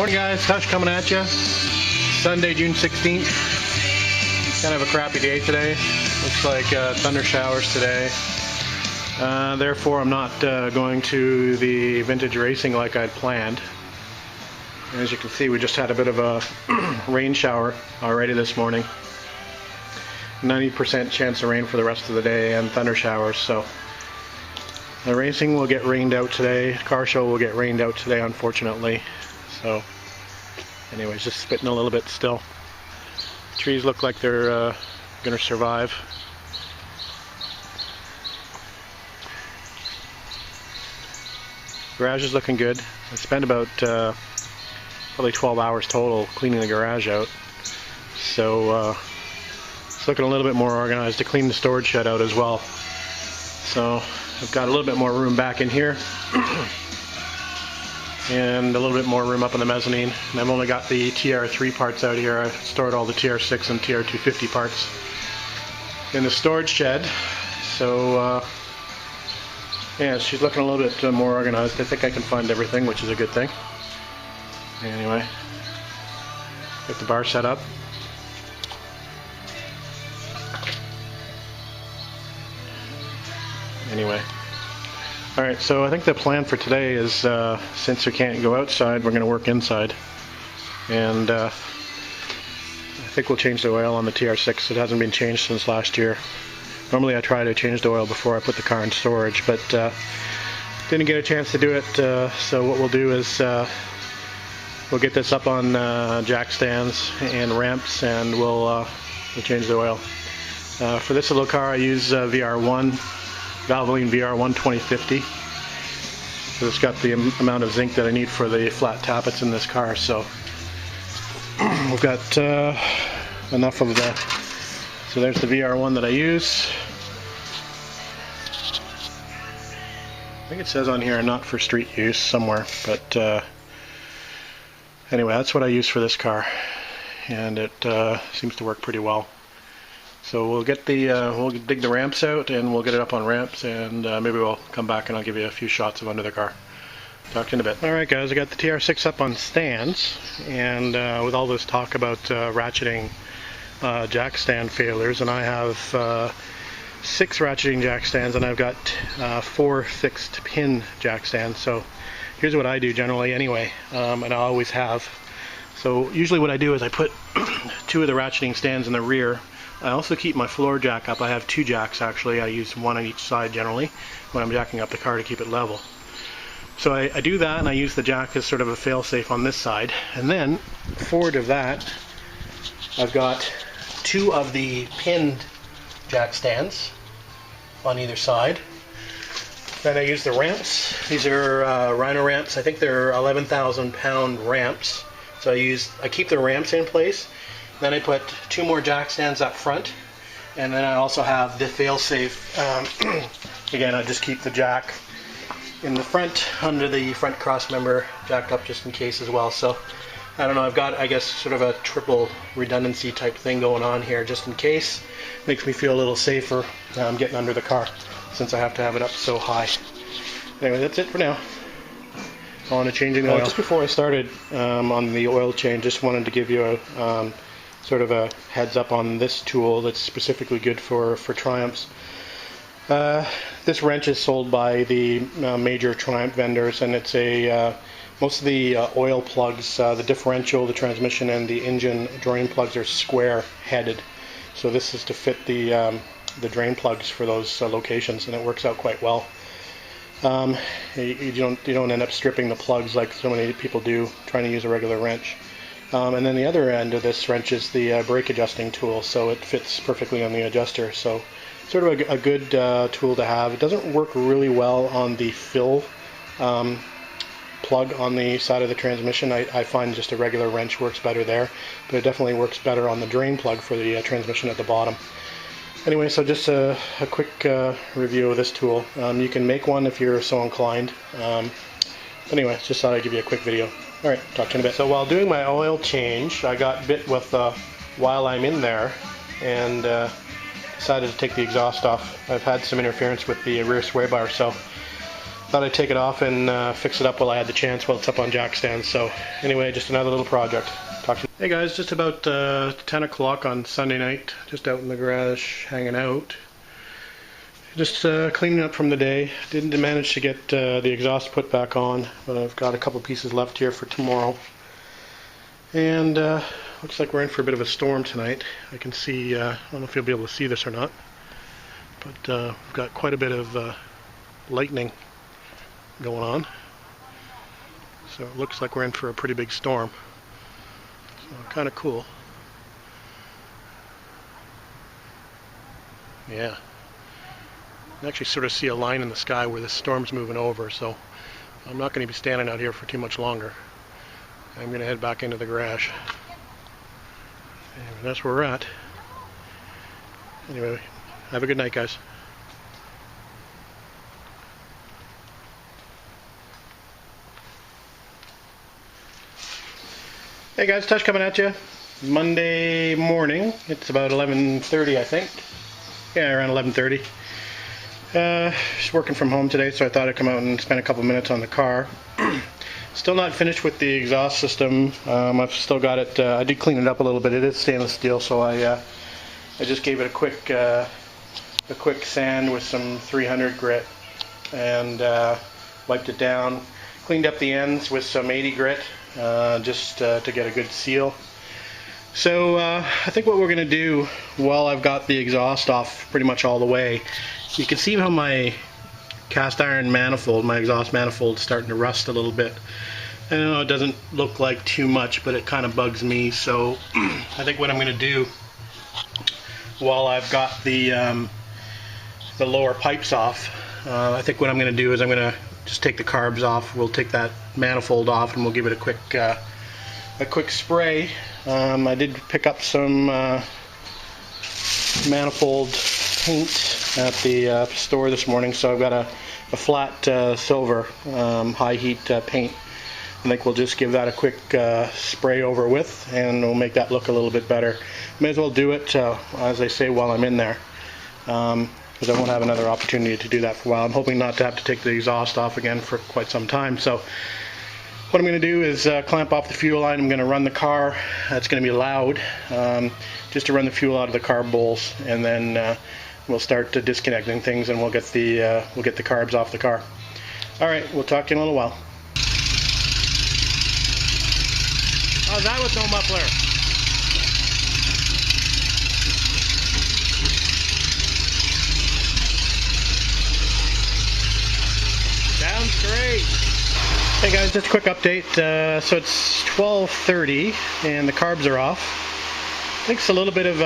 Morning guys, Hush coming at you. Sunday, June 16th. Kind of a crappy day today. Looks like thunder showers today. Therefore, I'm not going to the vintage racing like I'd planned. As you can see, we just had a bit of a rain shower already this morning. 90% chance of rain for the rest of the day and thunder showers. So the racing will get rained out today. Car show will get rained out today, unfortunately. So anyways, just spitting a little bit still. Trees look like they're gonna survive. Garage is looking good. I spent about probably 12 hours total cleaning the garage out. So it's looking a little bit more organized. To clean the storage shed out as well. So I've got a little bit more room back in here. And a little bit more room up in the mezzanine. And I've only got the TR3 parts out here. I stored all the TR6 and TR250 parts in the storage shed. So yeah, she's looking a little bit more organized. I think I can find everything, which is a good thing. Anyway, get the bar set up. Anyway. Alright, so I think the plan for today is, since we can't go outside, we're going to work inside. And I think we'll change the oil on the TR6. It hasn't been changed since last year. Normally I try to change the oil before I put the car in storage, but didn't get a chance to do it. So what we'll do is we'll get this up on jack stands and ramps, and we'll change the oil. For this little car I use VR1. Valvoline VR1 2050. So it's got the amount of zinc that I need for the flat tappets in this car. So we've got enough of that. So there's the VR1 that I use. I think it says on here not for street use somewhere, but anyway, that's what I use for this car, and it seems to work pretty well. So we'll get the we'll dig the ramps out, and we'll get it up on ramps, and maybe we'll come back and I'll give you a few shots of under the car. Talk to you in a bit. Alright guys, I got the TR6 up on stands, and with all this talk about ratcheting jack stand failures, and I have 6 ratcheting jack stands, and I've got 4 fixed pin jack stands. So here's what I do generally anyway, and I always have. So usually what I do is I put 2 of the ratcheting stands in the rear. I also keep my floor jack up. I have 2 jacks actually. I use 1 on each side generally when I'm jacking up the car to keep it level. So I do that, and I use the jack as sort of a fail-safe on this side. And then forward of that, I've got 2 of the pinned jack stands on either side. Then I use the ramps. These are Rhino ramps. I think they're 11,000 pound ramps. So I keep the ramps in place. Then I put 2 more jack stands up front, and then I also have the fail-safe. Again, I just keep the jack in the front under the front cross member jacked up just in case as well. So I don't know, I've got, I guess, sort of a triple redundancy type thing going on here just in case. Makes me feel a little safer getting under the car since I have to have it up so high. Anyway, that's it for now. On to changing the oil. Just before I started on the oil change, just wanted to give you a sort of a heads up on this tool that's specifically good for Triumphs. This wrench is sold by the major Triumph vendors, and it's a most of the oil plugs, the differential, the transmission, and the engine drain plugs are square headed. So this is to fit the drain plugs for those locations, and it works out quite well. You don't end up stripping the plugs like so many people do trying to use a regular wrench. And then the other end of this wrench is the brake adjusting tool, so it fits perfectly on the adjuster. So sort of a good tool to have. It doesn't work really well on the fill plug on the side of the transmission. I find just a regular wrench works better there, but it definitely works better on the drain plug for the transmission at the bottom. Anyway, so just a quick review of this tool. You can make one if you're so inclined. Anyway, just thought I'd give you a quick video. Alright, talk to you in a bit. So while doing my oil change, I got bit with while I'm in there, and decided to take the exhaust off. I've had some interference with the rear sway bar, so thought I'd take it off and fix it up while I had the chance while it's up on jack stands. So anyway, just another little project. Talk to you. Hey guys, just about 10 o'clock on Sunday night, just out in the garage hanging out. Just cleaning up from the day. Didn't manage to get the exhaust put back on, but I've got a couple pieces left here for tomorrow. And looks like we're in for a bit of a storm tonight. I can see, I don't know if you'll be able to see this or not, but we've got quite a bit of lightning going on. So it looks like we're in for a pretty big storm. So kind of cool. Yeah. I actually sort of see a line in the sky where the storm's moving over, so I'm not going to be standing out here for too much longer. I'm going to head back into the garage. And that's where we're at. Anyway, have a good night, guys. Hey guys, Tush coming at you. Monday morning. It's about 11:30, I think. Yeah, around 11:30. Just working from home today, so I thought I'd come out and spend a couple minutes on the car. Still not finished with the exhaust system. I've still got it. I did clean it up a little bit. It is stainless steel, so I just gave it a quick sand with some 300 grit and wiped it down. Cleaned up the ends with some 80 grit just to get a good seal. So I think what we're going to do while I've got the exhaust off pretty much all the way, you can see how my cast iron manifold, my exhaust manifold, is starting to rust a little bit. I know it doesn't look like too much, but it kind of bugs me. So I think what I'm going to do while I've got the lower pipes off, I think what I'm going to do is I'm going to just take the carbs off. We'll take that manifold off and we'll give it a quick spray. I did pick up some manifold paint at the store this morning, so I've got a flat silver high heat paint. I think we'll just give that a quick spray over with, and we'll make that look a little bit better. May as well do it, as I say, while I'm in there, because I won't have another opportunity to do that for a while. I'm hoping not to have to take the exhaust off again for quite some time. So what I'm going to do is clamp off the fuel line. I'm going to run the car. It's going to be loud, just to run the fuel out of the carb bowls, and then we'll start disconnecting things, and we'll get the carbs off the car. All right, we'll talk to you in a little while. How's that with no muffler? Sounds great. Hey guys, just a quick update. So it's 12:30 and the carbs are off. I think it's a little bit of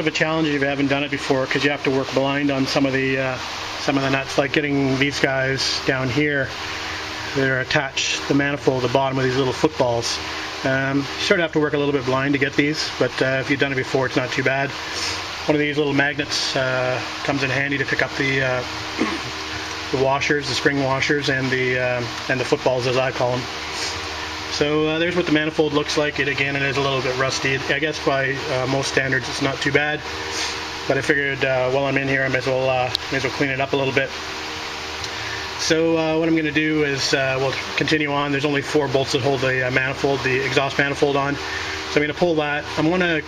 a challenge if you haven't done it before, because you have to work blind on some of the nuts, like getting these guys down here. They're attached, the manifold, the bottom of these little footballs. Sort of have to work a little bit blind to get these, but if you've done it before, it's not too bad. One of these little magnets comes in handy to pick up the washers, the spring washers, and the footballs, as I call them. So there's what the manifold looks like. It is a little bit rusty. I guess by most standards it's not too bad, but I figured while I'm in here I may as well clean it up a little bit. So what I'm going to do is we'll continue on. There's only 4 bolts that hold the manifold, the exhaust manifold on. So I'm going to pull that. I'm going to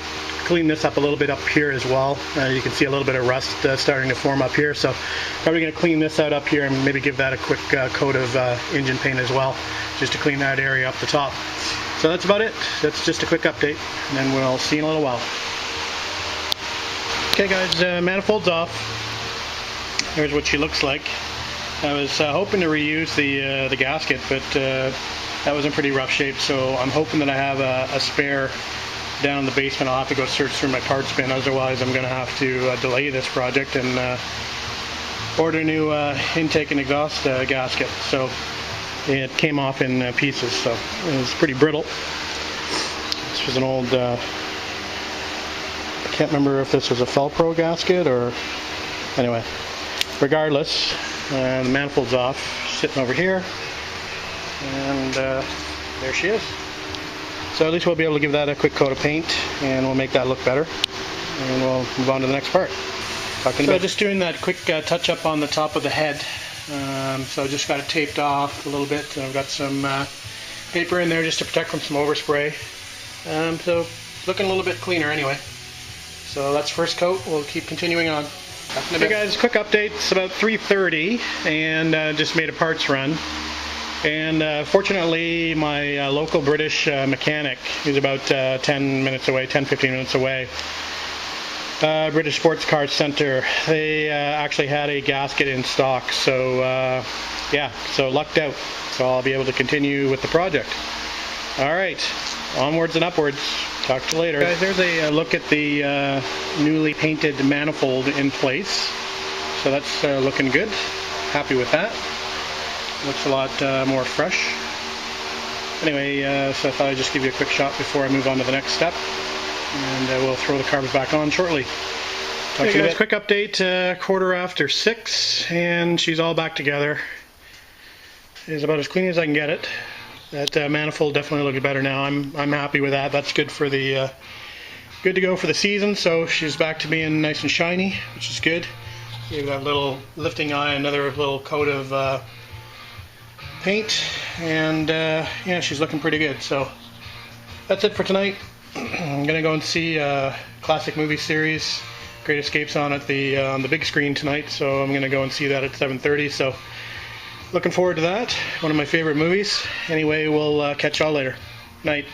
clean this up a little bit up here as well. You can see a little bit of rust starting to form up here. So probably going to clean this out up here and maybe give that a quick coat of engine paint as well, just to clean that area up the top. So that's about it. That's just a quick update, and then we'll see you in a little while. Okay guys, manifold's off. Here's what she looks like. I was hoping to reuse the gasket, but that was in pretty rough shape, so I'm hoping that I have a spare down in the basement. I'll have to go search through my parts bin, otherwise I'm going to have to delay this project and order a new intake and exhaust gasket. So it came off in pieces, so it was pretty brittle. This was an old, I can't remember if this was a Felpro gasket or, anyway, regardless. The manifold's off, sitting over here, and there she is. So at least we'll be able to give that a quick coat of paint, and we'll make that look better, and we'll move on to the next part. So just doing that quick touch up on the top of the head. So just got it taped off a little bit. I've got some paper in there just to protect from some overspray. So looking a little bit cleaner anyway. So that's first coat. We'll keep continuing on. Hey guys, quick update. It's about 3:30 and just made a parts run. And fortunately, my local British mechanic, who's about 10 minutes away, 10-15 minutes away, British Sports Car Center, they actually had a gasket in stock. So yeah, so lucked out. So I'll be able to continue with the project. All right, onwards and upwards. Talk to you later. Guys, there's a look at the newly painted manifold in place. So that's looking good. Happy with that. Looks a lot more fresh. Anyway, so I thought I'd just give you a quick shot before I move on to the next step. And we'll throw the carbs back on shortly. Talk to you guys, quick update, 6:15, and she's all back together. It's about as clean as I can get it. That manifold definitely looks better now. I'm happy with that. That's good for the good to go for the season. So she's back to being nice and shiny, which is good. You've got a little lifting eye, another little coat of paint, and yeah, she's looking pretty good. So that's it for tonight. I'm gonna go and see classic movie series, Great Escapes on the big screen tonight. So I'm gonna go and see that at 7:30. So looking forward to that. One of my favorite movies. Anyway, we'll catch y'all later. Night.